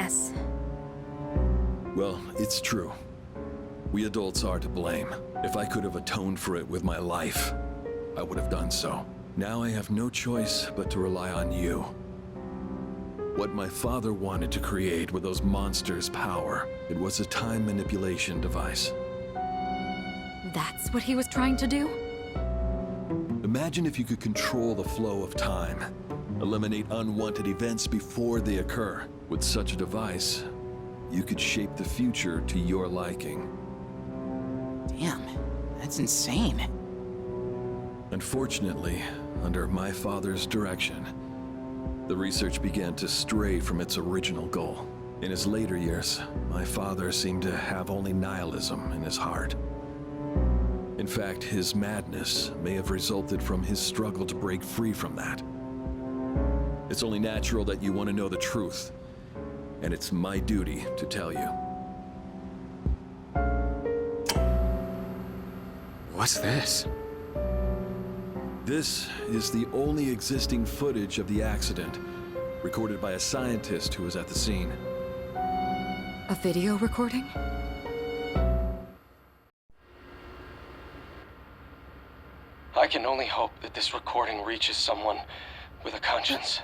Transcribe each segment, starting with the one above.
mess. Well, it's true. We adults are to blame. If I could have atoned for it with my life, I would have done so. Now I have no choice but to rely on you. What my father wanted to create with those monsters' power, it was a time manipulation device. That's what he was trying to do? Imagine if you could control the flow of time, eliminate unwanted events before they occur. With such a device, you could shape the future to your liking. Damn, that's insane. Unfortunately, under my father's direction, the research began to stray from its original goal. In his later years, my father seemed to have only nihilism in his heart. In fact, his madness may have resulted from his struggle to break free from that. It's only natural that you want to know the truth, and it's my duty to tell you. What's this? This is the only existing footage of the accident, recorded by a scientist who was at the scene. A video recording? I can only hope that this recording reaches someone with a conscience.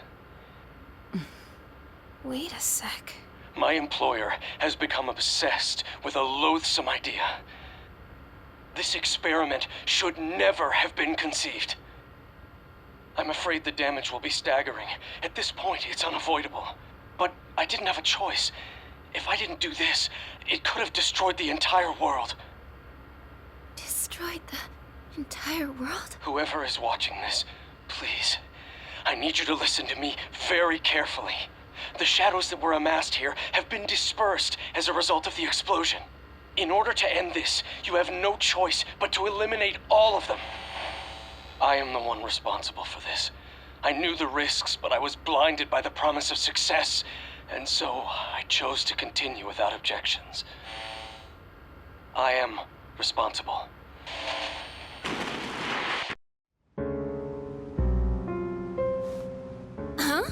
Wait a sec. My employer has become obsessed with a loathsome idea. This experiment should never have been conceived. I'm afraid the damage will be staggering. At this point, it's unavoidable. But I didn't have a choice. If I didn't do this, it could have destroyed the entire world. Destroyed the entire world? Whoever is watching this, please, I need you to listen to me very carefully. The shadows that were amassed here have been dispersed as a result of the explosion. In order to end this, you have no choice but to eliminate all of them. I am the one responsible for this. I knew the risks, but I was blinded by the promise of success, and so I chose to continue without objections. I am responsible. Huh?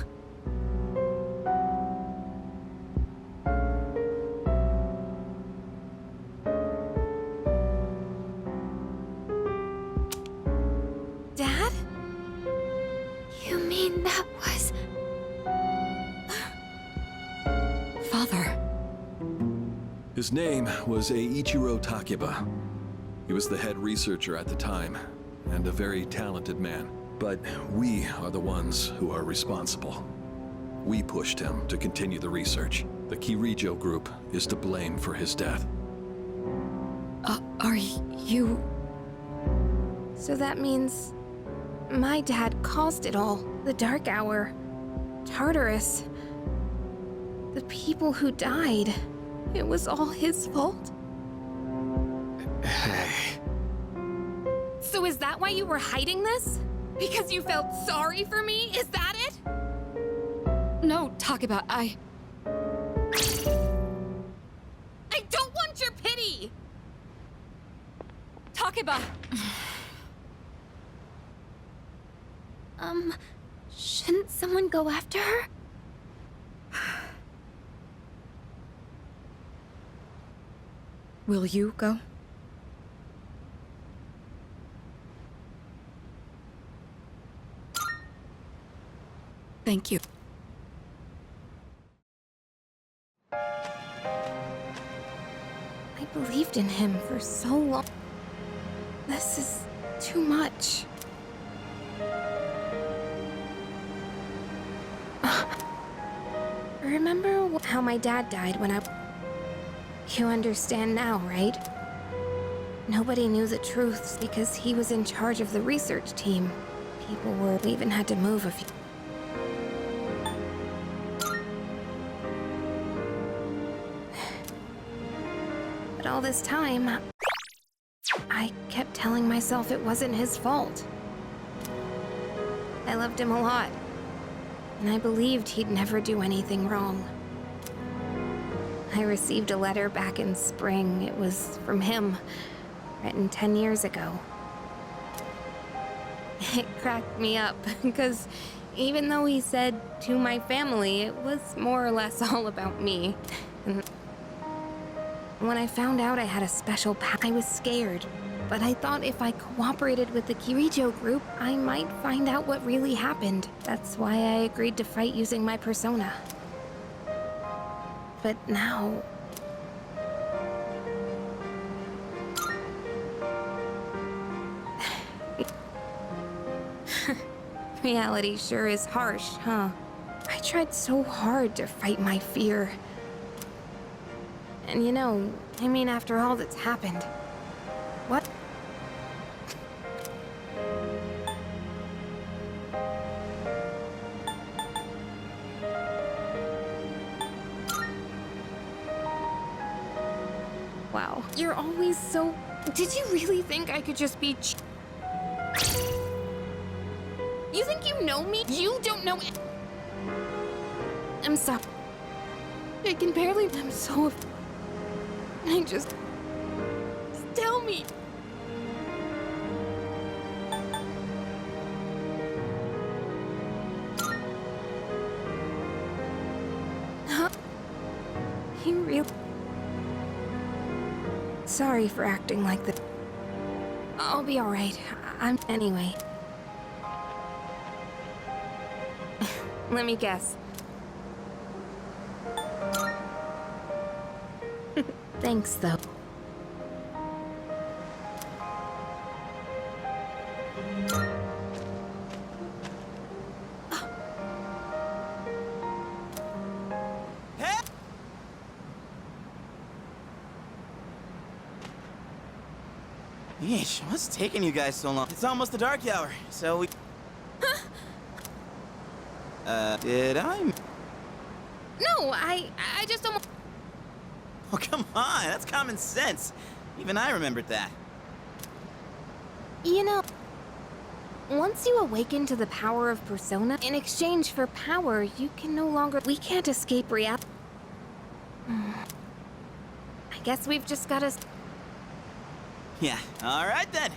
Dad? You mean that was... Father. His name was Eiichiro Takeba. He was the head researcher at the time, and a very talented man. But we are the ones who are responsible. We pushed him to continue the research. The Kirijo group is to blame for his death. Are you... So that means... my dad caused it all. The Dark Hour. Tartarus. The people who died. It was all his fault? Hey. So is that why you were hiding this? Because you felt sorry for me? Is that it? No, Takeba, I don't want your pity! Takeba! Shouldn't someone go after her? Will you go? Thank you. I believed in him for so long. This is too much. Remember how my dad died when I... You understand now, right? Nobody knew the truths because he was in charge of the research team. We even had to move a few... But all this time, I kept telling myself it wasn't his fault. I loved him a lot, and I believed he'd never do anything wrong. I received a letter back in spring. It was from him, written 10 years ago. It cracked me up, because Even though he said to my family, it was more or less all about me. And when I found out I had a special power, I was scared. But I thought if I cooperated with the Kirijo group, I might find out what really happened. That's why I agreed to fight using my persona. But now... reality sure is harsh, huh? I tried so hard to fight my fear. And you know, I mean, after all that's happened, what? Wow, you're always so... Did you really think I could just be... You think you know me? You don't know it. I'm sorry. I can barely... I'm so... I just... Tell me. Huh? You really... Sorry for acting like that. I'll be alright. I'm... Anyway. Let me guess. Thanks, though. Yeesh, what's taking you guys so long? It's almost the dark hour, so we... did I... No, I just don't... Oh, come on, that's common sense. Even I remembered that. You know, once you awaken to the power of Persona, in exchange for power, you can no longer... We can't escape reality. I guess we've just gotta... Yeah, alright then.